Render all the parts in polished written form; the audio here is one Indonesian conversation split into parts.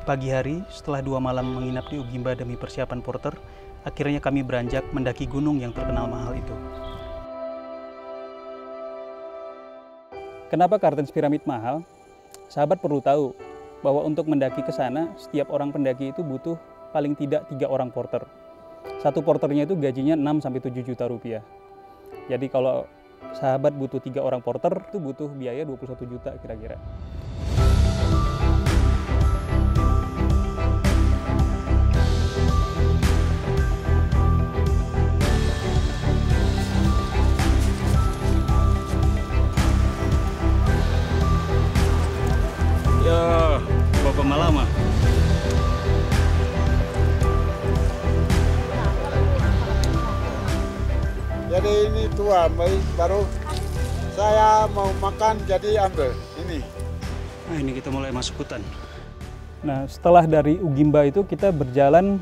Pagi hari, setelah 2 malam menginap di Ugimba demi persiapan porter, akhirnya kami beranjak mendaki gunung yang terkenal mahal itu. Kenapa Kartens Pyramid mahal? Sahabat perlu tahu bahwa untuk mendaki ke sana, setiap orang pendaki itu butuh paling tidak 3 orang porter. Satu porternya itu gajinya 6-7 juta rupiah. Jadi kalau sahabat butuh 3 orang porter, itu butuh biaya 21 juta kira-kira. Ya, Bapak Malama. Jadi ini tua, baru saya mau makan jadi ambil ini. Nah, ini kita mulai masuk hutan. Nah, setelah dari Ugimba itu kita berjalan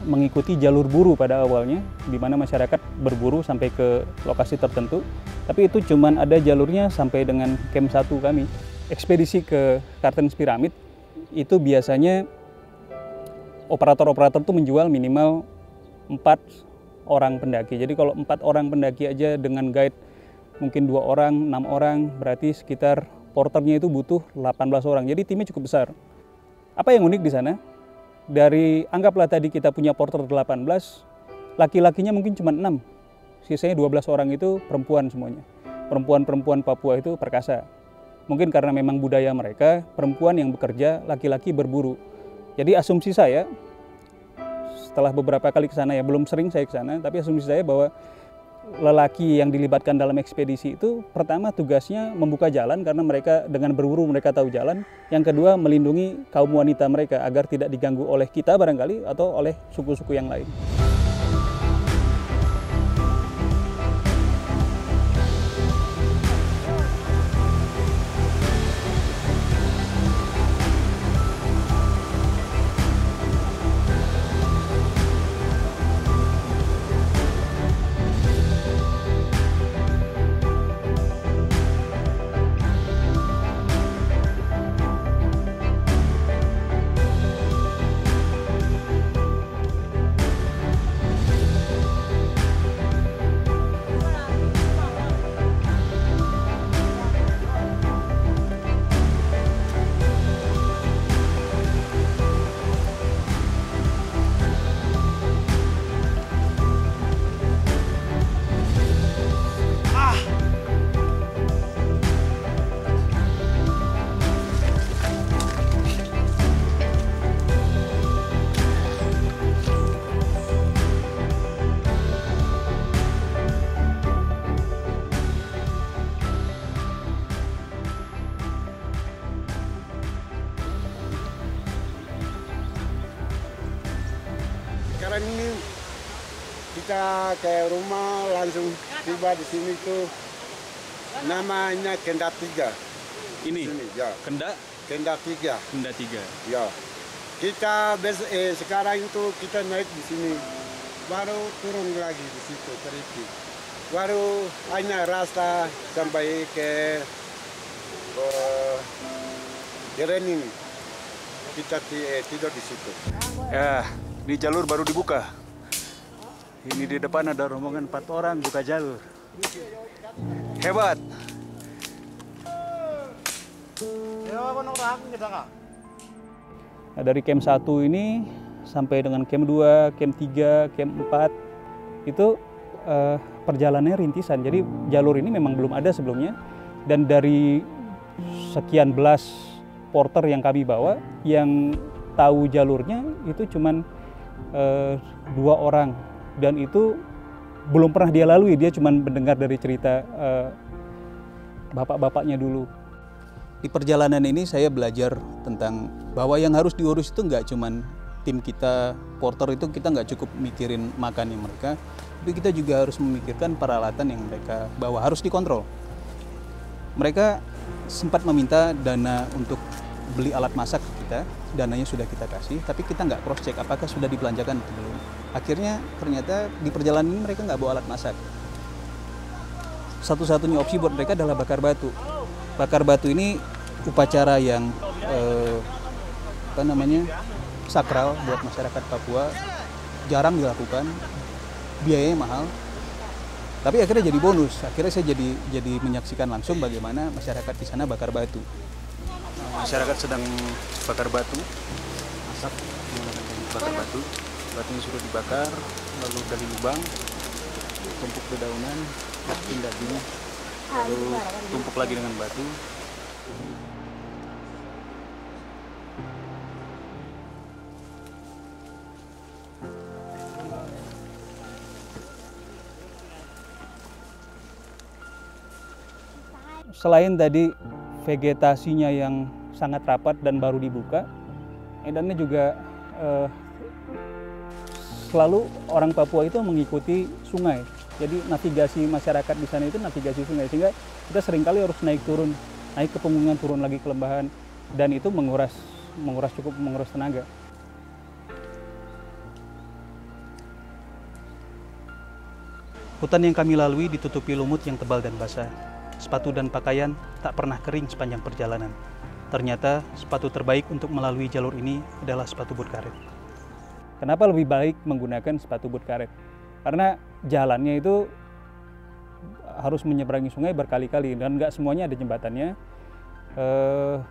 mengikuti jalur buru pada awalnya, di mana masyarakat berburu sampai ke lokasi tertentu. Tapi itu cuman ada jalurnya sampai dengan camp 1 kami. Ekspedisi ke Kartens Pyramid itu biasanya operator-operator itu menjual minimal 4 orang pendaki. Jadi kalau 4 orang pendaki aja dengan guide mungkin 2 orang, 6 orang, berarti sekitar porternya itu butuh 18 orang. Jadi timnya cukup besar. Apa yang unik di sana? Dari anggaplah tadi kita punya porter 18, laki-lakinya mungkin cuma 6. Sisanya 12 orang itu perempuan semuanya. Perempuan-perempuan Papua itu perkasa. Mungkin karena memang budaya mereka, perempuan yang bekerja, laki-laki berburu. Jadi asumsi saya, setelah beberapa kali ke sana ya, belum sering saya ke sana, tapi asumsi saya bahwa lelaki yang dilibatkan dalam ekspedisi itu pertama tugasnya membuka jalan karena mereka dengan berburu mereka tahu jalan. Yang kedua melindungi kaum wanita mereka agar tidak diganggu oleh kita barangkali atau oleh suku-suku yang lain. Sekarang ini kita ke rumah langsung tiba di sini tuh namanya Kenda 3. Ini, Sini, ya. Kenda? Kenda 3. Kenda 3. Ya. Kita sekarang itu kita naik di sini, baru turun lagi di situ teriki. Baru hanya rasa sampai ke Jerening. Kita tidur di situ. Ya, di jalur baru dibuka. Ini di depan ada rombongan 4 orang buka jalur. Hebat. Nah, dari camp 1 ini sampai dengan camp 2, camp 3, camp 4 itu perjalanannya rintisan. Jadi jalur ini memang belum ada sebelumnya. Dan dari sekian belas porter yang kami bawa, yang tahu jalurnya itu cuman 2 orang. Dan itu belum pernah dia lalui, dia cuma mendengar dari cerita bapak-bapaknya dulu. Di perjalanan ini saya belajar tentang bahwa yang harus diurus itu nggak cuma tim kita, porter itu kita nggak cukup mikirin makannya mereka, tapi kita juga harus memikirkan peralatan yang mereka bawa, harus dikontrol. Mereka sempat meminta dana untuk beli alat masak kita, dananya sudah kita kasih, tapi kita nggak cross check apakah sudah dibelanjakan atau belum. Akhirnya ternyata di perjalanan ini mereka nggak bawa alat masak. Satu-satunya opsi buat mereka adalah bakar batu. Bakar batu ini upacara yang sakral buat masyarakat Papua, jarang dilakukan, biayanya mahal. Tapi akhirnya jadi bonus. Akhirnya saya jadi menyaksikan langsung bagaimana masyarakat di sana bakar batu. Masyarakat sedang bakar batu, masak menggunakan teknik bakar batu. Batunya sudah dibakar, lalu gali lubang, tumpuk dedaunan, pindah gini, lalu tumpuk lagi dengan batu. Selain tadi vegetasinya yang sangat rapat dan baru dibuka, medannya juga selalu orang Papua itu mengikuti sungai. Jadi navigasi masyarakat di sana itu navigasi sungai, sehingga kita seringkali harus naik ke pegunungan, turun lagi ke lembahan, dan itu menguras tenaga. Hutan yang kami lalui ditutupi lumut yang tebal dan basah. Sepatu dan pakaian tak pernah kering sepanjang perjalanan. Ternyata sepatu terbaik untuk melalui jalur ini adalah sepatu boot karet. Kenapa lebih baik menggunakan sepatu boot karet? Karena jalannya itu harus menyeberangi sungai berkali-kali dan nggak semuanya ada jembatannya.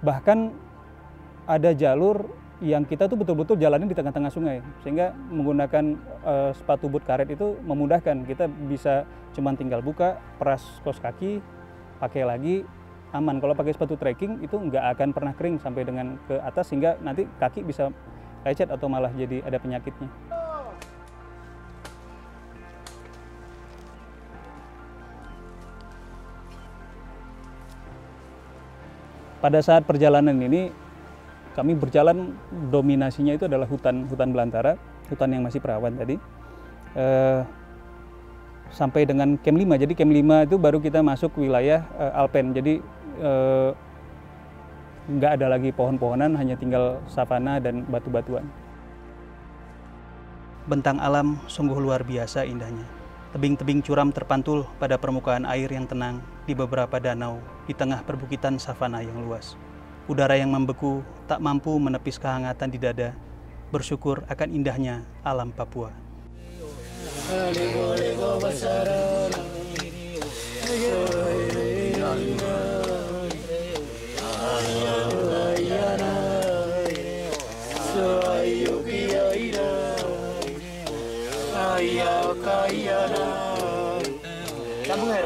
Bahkan ada jalur yang kita tuh betul-betul jalannya di tengah-tengah sungai, sehingga menggunakan sepatu boot karet itu memudahkan. Kita bisa cuman tinggal buka, peras kos kaki, pakai lagi, aman. Kalau pakai sepatu trekking itu nggak akan pernah kering sampai dengan ke atas, sehingga nanti kaki bisa lecet atau malah jadi ada penyakitnya. Pada saat perjalanan ini kami berjalan, dominasinya itu adalah hutan belantara, hutan yang masih perawan tadi. Sampai dengan Camp 5. Jadi Camp 5 itu baru kita masuk wilayah alpen. Jadi nggak ada lagi pohon-pohonan, hanya tinggal savana dan batu-batuan. Bentang alam sungguh luar biasa indahnya. Tebing-tebing curam terpantul pada permukaan air yang tenang di beberapa danau di tengah perbukitan savana yang luas. Udara yang membeku tak mampu menepis kehangatan di dada, bersyukur akan indahnya alam Papua. Sambung ya.